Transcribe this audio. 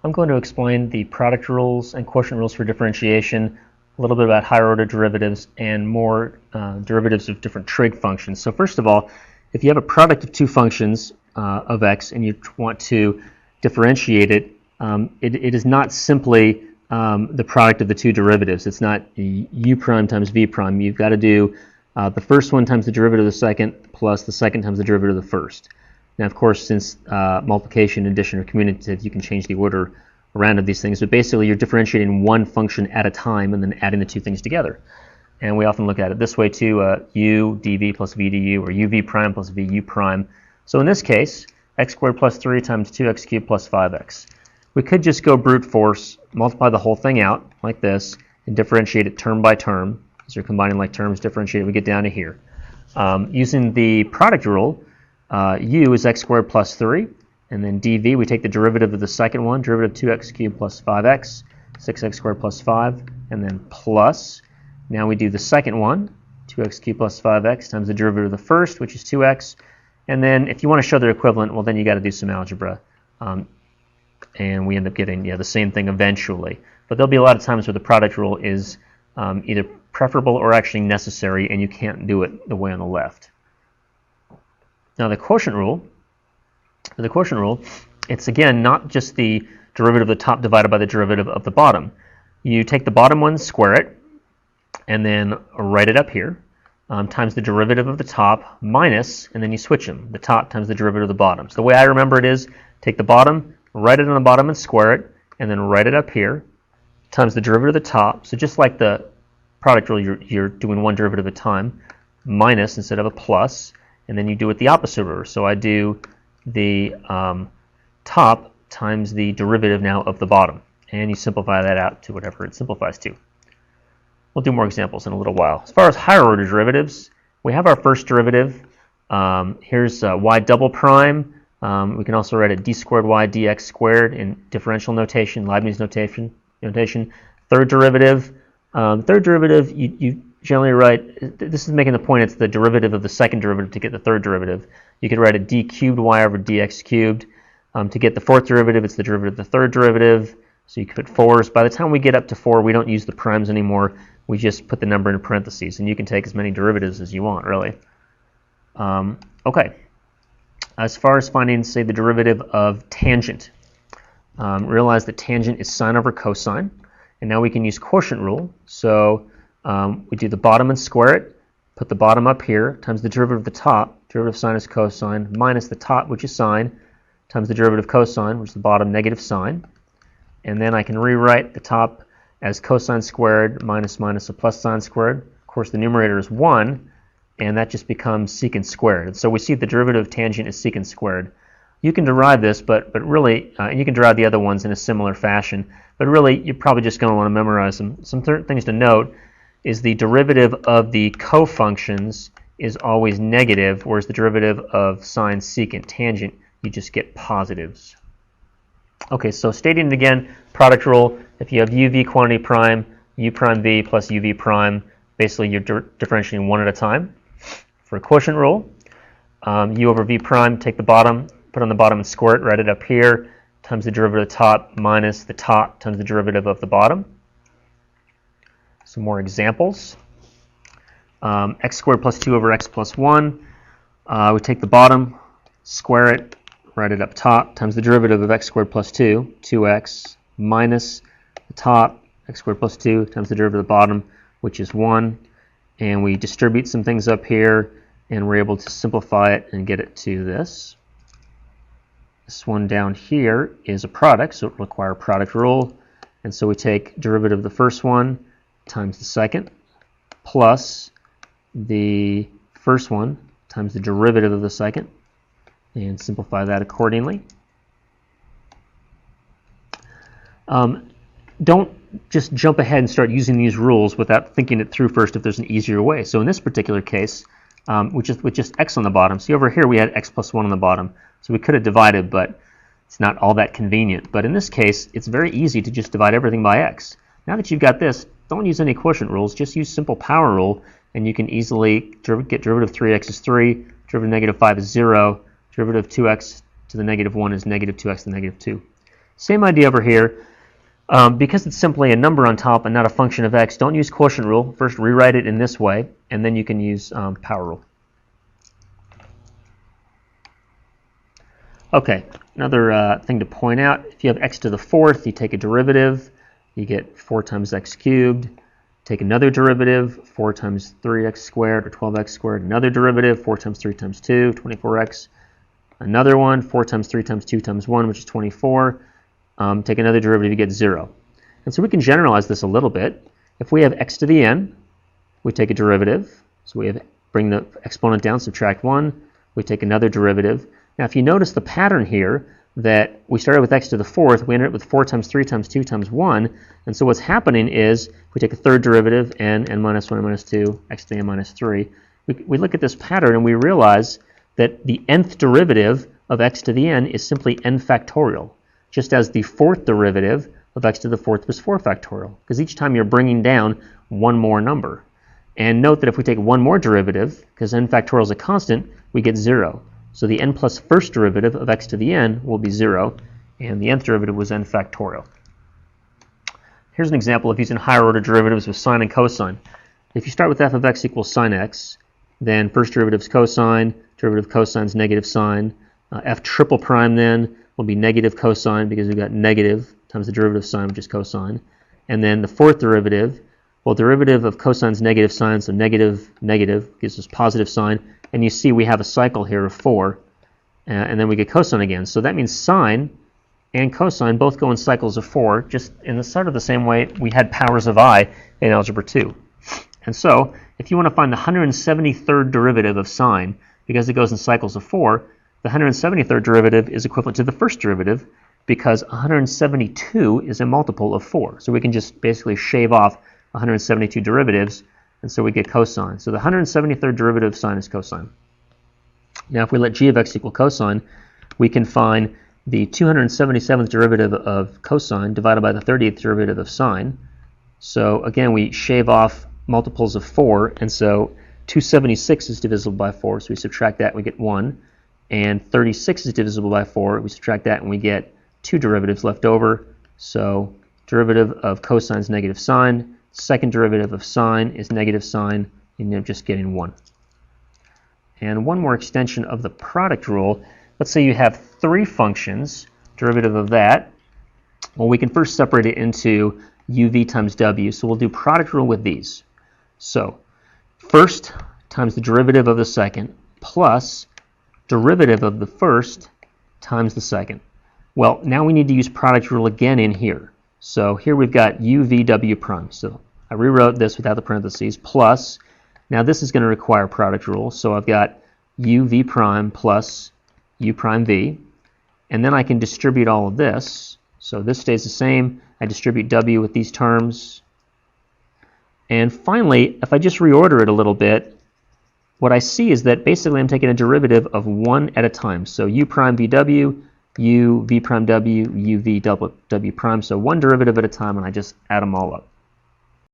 I'm going to explain the product rules and quotient rules for differentiation, a little bit about higher order derivatives, and more derivatives of different trig functions. So first of all, if you have a product of two functions of x and you want to differentiate it, it is not simply the product of the two derivatives. It's not u prime times v prime. You've got to do the first one times the derivative of the second plus the second times the derivative of the first. Now, of course, since multiplication, addition, or commutative, you can change the order around of these things. But basically, you're differentiating one function at a time and then adding the two things together. And we often look at it this way too: u dv plus v du, or uv prime plus vu prime. So in this case, x squared plus 3 times 2x cubed plus 5x. We could just go brute force, multiply the whole thing out like this, and differentiate it term by term. As you're combining like terms, differentiate it, we get down to here. Using the product rule, u is x squared plus 3, and then dv, we take the derivative of the second one, derivative of 2x cubed plus 5x, 6x squared plus 5, and then plus. Now we do the second one, 2x cubed plus 5x times the derivative of the first, which is 2x. And then if you want to show their equivalent, well, then you got to do some algebra. And we end up getting the same thing eventually. But there'll be a lot of times where the product rule is either preferable or actually necessary, and you can't do it the way on the left. Now the quotient rule, it's again not just the derivative of the top divided by the derivative of the bottom. You take the bottom one, square it, and then write it up here, times the derivative of the top minus, and then you switch them, the top times the derivative of the bottom. So the way I remember it is, take the bottom, write it on the bottom and square it, and then write it up here, times the derivative of the top. So just like the product rule, you're doing one derivative at a time, minus instead of a plus, and then you do it the opposite order. So I do the top times the derivative now of the bottom, and you simplify that out to whatever it simplifies to. We'll do more examples in a little while. As far as higher order derivatives, we have our first derivative. Here's y double prime. We can also write it d squared y dx squared in differential notation, Leibniz notation. Third derivative. You generally write, this is making the point, it's the derivative of the second derivative to get the third derivative. You could write a d cubed y over dx cubed. To get the fourth derivative, it's the derivative of the third derivative. So you could put 4s. By the time we get up to 4, we don't use the primes anymore. We just put the number in parentheses, and you can take as many derivatives as you want, really. Okay. As far as finding, say, the derivative of tangent, realize that tangent is sine over cosine, and now we can use quotient rule. So we do the bottom and square it, put the bottom up here, times the derivative of the top, derivative of sine is cosine, minus the top, which is sine, times the derivative of cosine, which is the bottom, negative sine. And then I can rewrite the top as cosine squared minus a plus sine squared. Of course, the numerator is 1, and that just becomes secant squared. And so we see the derivative of tangent is secant squared. You can derive this, but really, and you can derive the other ones in a similar fashion, but really, you're probably just going to want to memorize them. Some things to note is the derivative of the cofunctions is always negative, whereas the derivative of sine secant tangent, you just get positives. Okay, so stating it again, product rule, if you have uv quantity prime, u prime v plus uv prime, basically you're differentiating one at a time. For a quotient rule, u over v prime, take the bottom, put on the bottom and square it, write it up here, times the derivative of the top minus the top times the derivative of the bottom. Some more examples. X squared plus 2 over x plus 1. We take the bottom, square it, write it up top, times the derivative of x squared plus 2, 2x, minus the top, x squared plus 2, times the derivative of the bottom, which is 1. And we distribute some things up here, and we're able to simplify it and get it to this. This one down here is a product, so it will require a product rule. And so we take derivative of the first one times the second, plus the first one times the derivative of the second, and simplify that accordingly. Don't just jump ahead and start using these rules without thinking it through first if there's an easier way. So in this particular case, with just x on the bottom, see over here we had x plus 1 on the bottom, so we could have divided, but it's not all that convenient. But in this case, it's very easy to just divide everything by x. Now that you've got this, don't use any quotient rules, just use simple power rule, and you can easily get derivative of 3x is 3, derivative of negative 5 is 0, derivative of 2x to the negative 1 is negative 2x to the negative 2. Same idea over here. Because it's simply a number on top and not a function of x, don't use quotient rule. First rewrite it in this way, and then you can use power rule. Okay, another thing to point out, if you have x to the fourth, you take a derivative, you get 4 times x cubed. Take another derivative, 4 times 3x squared, or 12x squared. Another derivative, 4 times 3 times 2, 24x. Another one, 4 times 3 times 2 times 1, which is 24. Take another derivative, you get 0. And so we can generalize this a little bit. If we have x to the n, we take a derivative. So we bring the exponent down, subtract 1. We take another derivative. Now if you notice the pattern here, that we started with x to the fourth, we ended up with 4 times 3 times 2 times 1. And so what's happening is we take a third derivative, n minus 1, n minus 2, x to the n minus 3. We look at this pattern and we realize that the nth derivative of x to the n is simply n factorial, just as the fourth derivative of x to the fourth was 4 factorial, because each time you're bringing down one more number. And note that if we take one more derivative, because n factorial is a constant, we get 0. So the n plus first derivative of x to the n will be 0, and the nth derivative was n factorial. Here's an example of using higher order derivatives with sine and cosine. If you start with f of x equals sine x, then first derivative is cosine, derivative of cosine is negative sine. F triple prime then will be negative cosine because we've got negative times the derivative of sine, which is cosine. And then the fourth derivative, well, derivative of cosine is negative sine, so negative, negative gives us positive sine. And you see we have a cycle here of 4, and then we get cosine again. So that means sine and cosine both go in cycles of 4, just in the sort of the same way we had powers of I in Algebra 2. And so if you want to find the 173rd derivative of sine, because it goes in cycles of 4, the 173rd derivative is equivalent to the first derivative, because 172 is a multiple of 4. So we can just basically shave off 172 derivatives, and so we get cosine. So the 173rd derivative of sine is cosine. Now if we let g of x equal cosine, we can find the 277th derivative of cosine divided by the 30th derivative of sine. So again, we shave off multiples of 4, and so 276 is divisible by 4, so we subtract that and we get 1. And 36 is divisible by 4, we subtract that and we get 2 derivatives left over. So derivative of cosine is negative sine, second derivative of sine is negative sine, and you're just getting 1. And one more extension of the product rule. Let's say you have 3 functions, derivative of that. Well, we can first separate it into uv times w, so we'll do product rule with these. So first times the derivative of the second plus derivative of the first times the second. Well, now we need to use product rule again in here. So here we've got uvw prime. So I rewrote this without the parentheses, plus, now this is going to require product rule, so I've got uv prime plus u prime v, and then I can distribute all of this. So this stays the same. I distribute w with these terms. And finally, if I just reorder it a little bit, what I see is that basically I'm taking a derivative of one at a time. So u prime vw, u v prime w, u v w prime. So one derivative at a time, and I just add them all up.